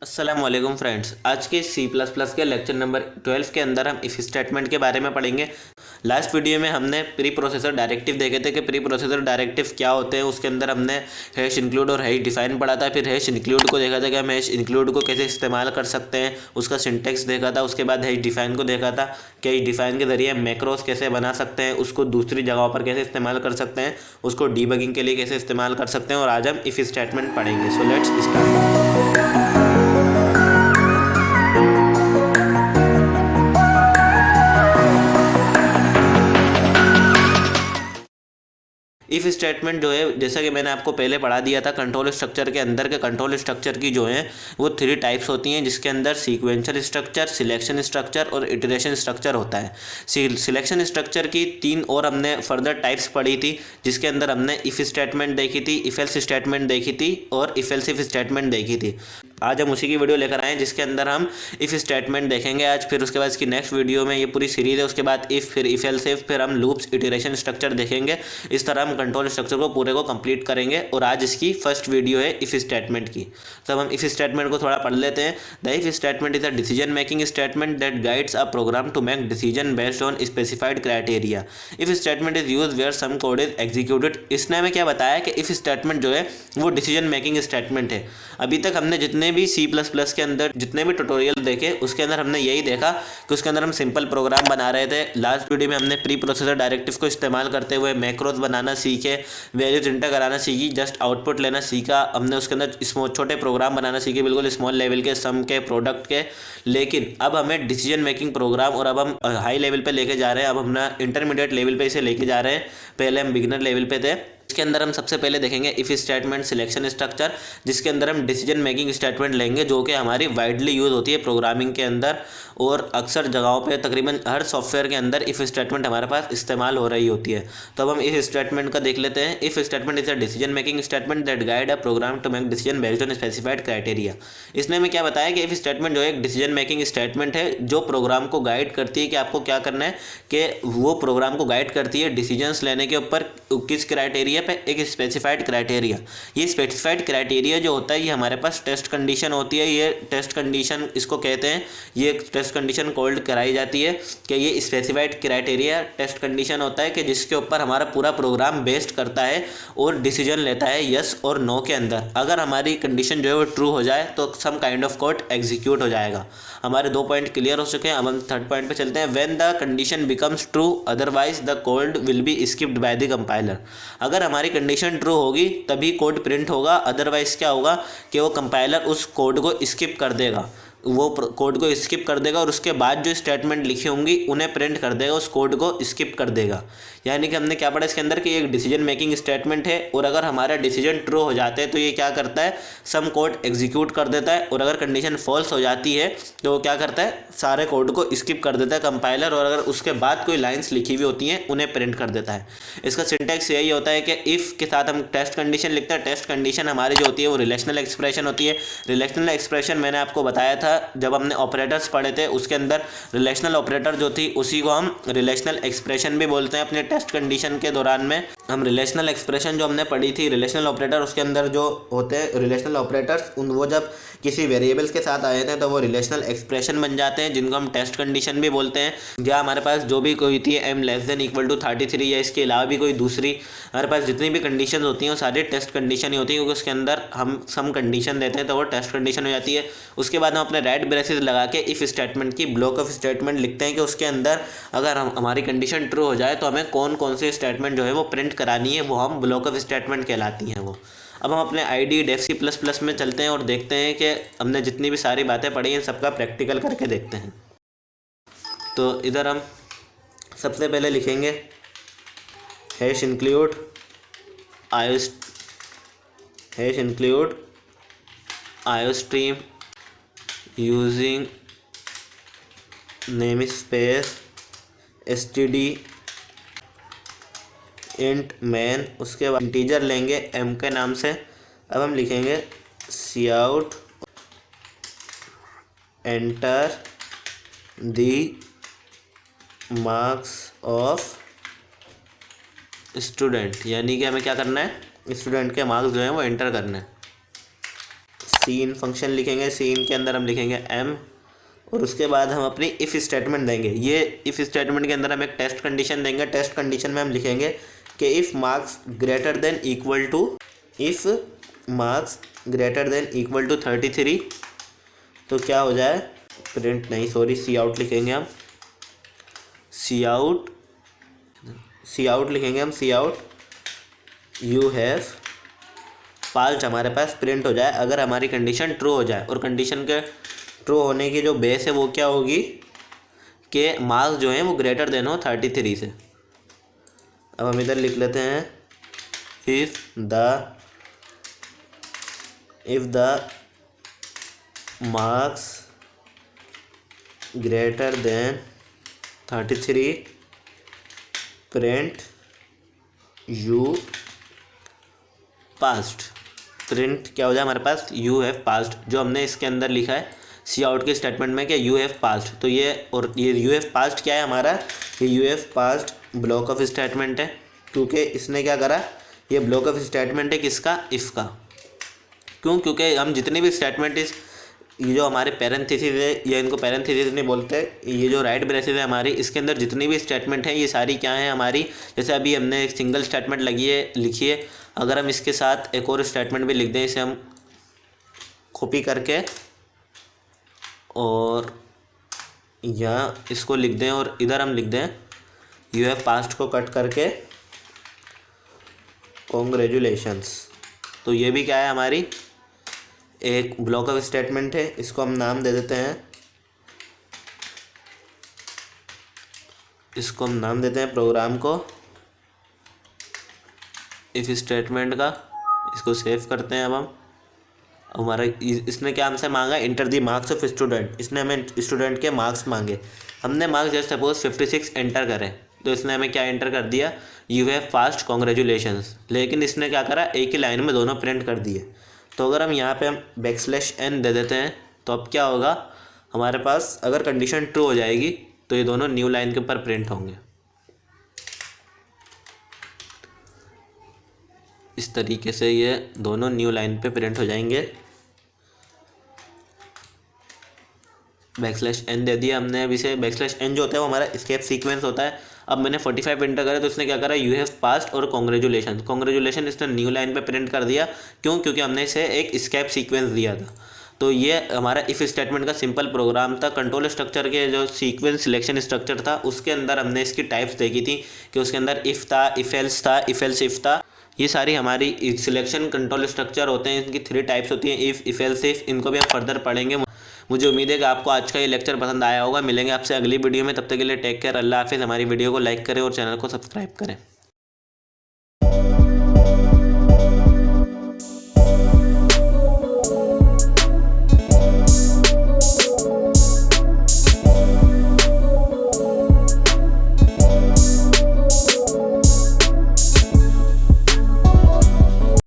अस्सलामुअलैकुम फ्रेंड्स, आज के सी प्लस प्लस के लेक्चर नंबर 12 के अंदर हम इफ स्टेटमेंट के बारे में पढ़ेंगे। लास्ट वीडियो में हमने प्री प्रोसेसर डायरेक्टिव देखे थे कि प्री प्रोसेसर डायरेक्टिव क्या होते हैं। उसके अंदर हमने हैश इंक्लूड और हैश डिफाइन पढ़ा था। फिर हैश इंक्लूड को देखा था कि हम हैश इंक्लूड को कैसे इस्तेमाल कर सकते हैं, उसका सिंटेक्स देखा था। उसके बाद हैश डिफाइन को देखा था कि हैश डिफाइन के जरिए मैक्रोस कैसे बना सकते हैं, उसको दूसरी जगहों पर कैसे इस्तेमाल कर सकते हैं, उसको डीबगिंग के लिए कैसे इस्तेमाल कर सकते हैं। और आज हम इफ स्टेटमेंट पढ़ेंगे। So let's start. If statement जो है, जैसा कि मैंने आपको पहले पढ़ा दिया था, कंट्रोल स्ट्रक्चर के अंदर के कंट्रोल स्ट्रक्चर की जो है वो 3 टाइप्स होती हैं, जिसके अंदर सीक्वेंशियल स्ट्रक्चर, सिलेक्शन स्ट्रक्चर और इटरेशन स्ट्रक्चर होता है। सिलेक्शन स्ट्रक्चर की 3 और हमने फर्दर टाइप्स पढ़ी थी, जिसके अंदर हमने इफ़ स्टेटमेंट देखी थी, इफ एल्स स्टेटमेंट देखी थी और इफ एल्स इफ स्टेटमेंट देखी थी। आज हम उसी की वीडियो लेकर आए हैं, जिसके अंदर हम इफ़ स्टेटमेंट देखेंगे आज। फिर उसके बाद इसकी नेक्स्ट वीडियो में, ये पूरी सीरीज़ है, उसके बाद इफ़, फिर इफ एल्स इफ, फिर हम लूप्स, इटरेशन स्ट्रक्चर देखेंगे। इस तरह हम कंट्रोल स्ट्रक्चर को पूरे को कंप्लीट करेंगे। और आज इसकी फर्स्ट वीडियो है इफ़ स्टेटमेंट की। तो हम इफ़ स्टेटमेंट को थोड़ा पढ़ लेते हैं। The if statement is a decision making statement that guides a program to make decision based on specified criteria. If statement is use where some code is executed. इसने हमें क्या बताया कि इफ स्टेटमेंट जो है वो डिसीजन मेकिंग स्टेटमेंट है। अभी तक हमने जितने भी सी प्लस प्लस के अंदर जितने भी ट्यूटोरियल देखे, उसके अंदर हमने यही देखा कि उसके अंदर हम सिंपल प्रोग्राम बना रहे थे। लास्ट वीडियो में हमने प्री प्रोसेसर डायरेक्टिव को इस्तेमाल करते हुए मैक्रोस बनाना सीखे, वैल्यूज इंटर कराना सीखी, जस्ट आउटपुट लेना सीखा। हमने उसके अंदर छोटे प्रोग्राम बनाना सीखे, बिल्कुल स्मॉल लेवल के, सम के, प्रोडक्ट के। लेकिन अब हमें डिसीजन मेकिंग प्रोग्राम, और अब हम हाई लेवल पे लेके जा रहे हैं। अब हम इंटरमीडिएट लेवल पे इसे लेके जा रहे हैं। पहले हम बिगिनर लेवल पे थे। इसके अंदर हम सबसे पहले देखेंगे इफ स्टेटमेंट सिलेक्शन स्ट्रक्चर, जिसके अंदर हम डिसीजन मेकिंग स्टेटमेंट लेंगे, जो कि हमारी वाइडली यूज होती है प्रोग्रामिंग के अंदर। और अक्सर जगहों पे, तकरीबन हर सॉफ्टवेयर के अंदर इफ स्टेटमेंट हमारे पास इस्तेमाल हो रही होती है। तो अब हम इफ स्टेटमेंट का देख लेते हैं। If statement is a decision making statement that guide a program to make decision based on specified criteria. इसने हमें क्या बताया कि इफ स्टेटमेंट जो है एक डिसीजन मेकिंग स्टेटमेंट है, जो प्रोग्राम को गाइड करती है कि आपको क्या करना है, कि वो प्रोग्राम को गाइड करती है डिसीजंस लेने के ऊपर किस क्राइटेरिया पे, एक स्पेसिफाइड क्राइटेरिया। ये स्पेसिफाइड क्राइटेरिया जो होता है, ये हमारे पास टेस्ट कंडीशन होती है। ये टेस्ट कंडीशन इसको कहते हैं। ये टेस्ट कंडीशन कॉल्ड कराई जाती है कि ये स्पेसिफाइड क्राइटेरिया टेस्ट कंडीशन होता है, कि जिसके ऊपर हमारा पूरा प्रोग्राम बेस्ड करता है और डिसीजन लेता है यस और नो के अंदर। अगर हमारी कंडीशन जो है वो ट्रू हो जाए तो some kind of code execute हो जाएगा। हमारे 2 पॉइंट क्लियर हो चुके हैं। अब हम थर्ड पॉइंट पे चलते हैं। When the condition becomes true otherwise the code will be skipped by the compiler. अगर हमारी कंडीशन ट्रू होगी तभी कोड प्रिंट होगा, अदरवाइज क्या होगा कि वो कंपाइलर उस कोड को स्किप कर देगा। वो कोड को स्किप कर देगा और उसके बाद जो स्टेटमेंट लिखी होंगी उन्हें प्रिंट कर देगा, उस कोड को स्किप कर देगा। यानी कि हमने क्या पढ़ा इसके अंदर कि एक डिसीजन मेकिंग स्टेटमेंट है, और अगर हमारा डिसीजन ट्रू हो जाते हैं तो ये क्या करता है, सम कोड एग्जीक्यूट कर देता है। और अगर कंडीशन फॉल्स हो जाती है तो वो क्या करता है, सारे कोड को स्किप कर देता है कंपाइलर, और अगर उसके बाद कोई लाइन्स लिखी हुई होती हैं उन्हें प्रिंट कर देता है। इसका सिंटैक्स यही होता है कि इफ़ के साथ हम टेस्ट कंडीशन लिखते हैं। टेस्ट कंडीशन हमारी जो होती है वो रिलेशनल एक्सप्रेशन होती है। रिलेशनल एक्सप्रेशन मैंने आपको बताया था जब हमने ऑपरेटर्स पढ़े थे, उसके अंदर रिलेशनल ऑपरेटर जो थी उसी को हम रिलेशनल एक्सप्रेशन भी बोलते हैं। अपने टेस्ट कंडीशन के दौरान में हम रिलेशनल एक्सप्रेशन जो हमने पढ़ी थी, रिलेशनल ऑपरेटर, उसके अंदर जो होते हैं रिलेशनल ऑपरेटर्स, वो जब किसी वेरिएबल्स के साथ आए थे तो वो रिलेशनल एक्सप्रेशन बन जाते हैं, जिनको हम टेस्ट कंडीशन भी बोलते हैं। या हमारे पास जो भी कोई थी m<=33 या इसके अलावा भी कोई दूसरी, हमारे पास जितनी भी कंडीशन होती हैं वो सारी टेस्ट कंडीशन ही होती हैं, क्योंकि उसके अंदर हम सम कंडीशन देते हैं तो वो टेस्ट कंडीशन हो जाती है। उसके बाद हम अपने रेड ब्रेसेस लगा के इफ़ स्टेटमेंट की ब्लॉक ऑफ स्टेटमेंट लिखते हैं कि उसके अंदर अगर हमारी कंडीशन ट्रू हो जाए तो हमें कौन कौन से स्टेटमेंट जो है वो प्रिंट करानी है, वो हम ब्लॉक ऑफ स्टेटमेंट कहलाती हैं वो। अब हम अपने ID dev C plus plus में चलते हैं और देखते हैं कि हमने जितनी भी सारी बातें पढ़ी हैं सबका प्रैक्टिकल करके देखते हैं। तो इधर हम सबसे पहले लिखेंगे hash include iostream using name space std int man. उसके बाद इंटीजर लेंगे m के नाम से। अब हम लिखेंगे cout enter the marks of student, यानी कि हमें क्या करना है, स्टूडेंट के मार्क्स जो हैं वो एंटर करना है। सी इन फंक्शन लिखेंगे, सी इन के अंदर हम लिखेंगे m, और उसके बाद हम अपनी इफ़ स्टेटमेंट देंगे। ये इफ़ स्टेटमेंट के अंदर हम एक टेस्ट कंडीशन देंगे। टेस्ट कंडीशन में हम लिखेंगे कि if marks greater than equal to 33, तो क्या हो जाए, प्रिंट नहीं सॉरी सी आउट लिखेंगे हम, सी आउट लिखेंगे हम, सी आउट यू हैव पास्ड हमारे पास प्रिंट हो जाए अगर हमारी कंडीशन ट्रू हो जाए। और कंडीशन के ट्रू होने की जो बेस है वो क्या होगी कि मार्क्स जो हैं वो ग्रेटर देन हो 33 से। अब हम इधर लिख लेते हैं if the marks greater then 33 print you passed. Print क्या हो जाए हमारे पास, यू हैव पास्ड, जो हमने इसके अंदर लिखा है सी आउट के स्टेटमेंट में कि यू हैव पास्ड। तो ये और ये यू हैव पास्ड क्या है हमारा, ये you have passed block of statement है, क्योंकि इसने क्या करा, ये ब्लॉक ऑफ स्टेटमेंट है किसका, इफ़ का। क्यों, क्योंकि हम जितने भी स्टेटमेंट ये जो हमारे पैरेंथेसिस है, या इनको पैरेंथेसिस नहीं बोलते, ये जो राइट ब्रेसेस है हमारी, इसके अंदर जितनी भी स्टेटमेंट है ये सारी क्या है हमारी, जैसे अभी हमने एक सिंगल स्टेटमेंट लिखी है, अगर हम इसके साथ एक और स्टेटमेंट भी लिख दें, इसे हम कॉपी करके और यहाँ इसको लिख दें और इधर हम लिख दें यू हैव पास्ड को कट करके कॉन्ग्रेचुलेशंस, तो ये भी क्या है हमारी एक ब्लॉक ऑफ स्टेटमेंट है। इसको हम नाम दे देते हैं, इसको हम नाम देते हैं प्रोग्राम को इफ़ स्टेटमेंट का। इसको सेव करते हैं। अब हम हमारा इसने क्या हमसे मांगा, inter the marks of student, इसने हमें स्टूडेंट के मार्क्स मांगे। हमने मार्क्स जैसे सपोज 56 एंटर करें, तो इसने हमें क्या एंटर कर दिया, यू हैव पास्ड कॉन्ग्रेचुलेशंस। लेकिन इसने क्या करा, एक ही लाइन में दोनों प्रिंट कर दिए। तो अगर हम यहाँ पे हम \n दे देते हैं, तो अब क्या होगा हमारे पास, अगर कंडीशन ट्रू हो जाएगी तो ये दोनों न्यू लाइन के ऊपर प्रिंट होंगे। इस तरीके से ये दोनों न्यू लाइन पे प्रिंट हो जाएंगे। \n दे दिया हमने। अब इसे \n जो होता है वो हमारा एस्केप सीक्वेंस होता है। अब मैंने 45 एंटर करा, तो इसने क्या करा, यू हैव पास्ड और कॉन्ग्रेचुलेशन इसने न्यू लाइन पे प्रिंट कर दिया। क्यों, क्योंकि हमने इसे एक एस्केप सीक्वेंस दिया था। तो ये हमारा इफ़ स्टेटमेंट का सिंपल प्रोग्राम था। कंट्रोल स्ट्रक्चर के जो सीक्वेंस सिलेक्शन स्ट्रक्चर था उसके अंदर हमने इसकी टाइप्स देखी थी कि उसके अंदर इफ़ था, इफ़ एल्स था, इफ़ एल्स इफ़ था। ये सारी हमारी सिलेक्शन कंट्रोल स्ट्रक्चर होते हैं, इनकी 3 टाइप्स होती हैं, इफ़, इफ़ एल्स इफ़। इनको भी हम फर्दर पढ़ेंगे। मुझे उम्मीद है कि आपको आज का ये लेक्चर पसंद आया होगा। मिलेंगे आपसे अगली वीडियो में, तब तक के लिए टेक केयर, अल्लाह हाफिज़। हमारी वीडियो को लाइक करें और चैनल को सब्सक्राइब करें।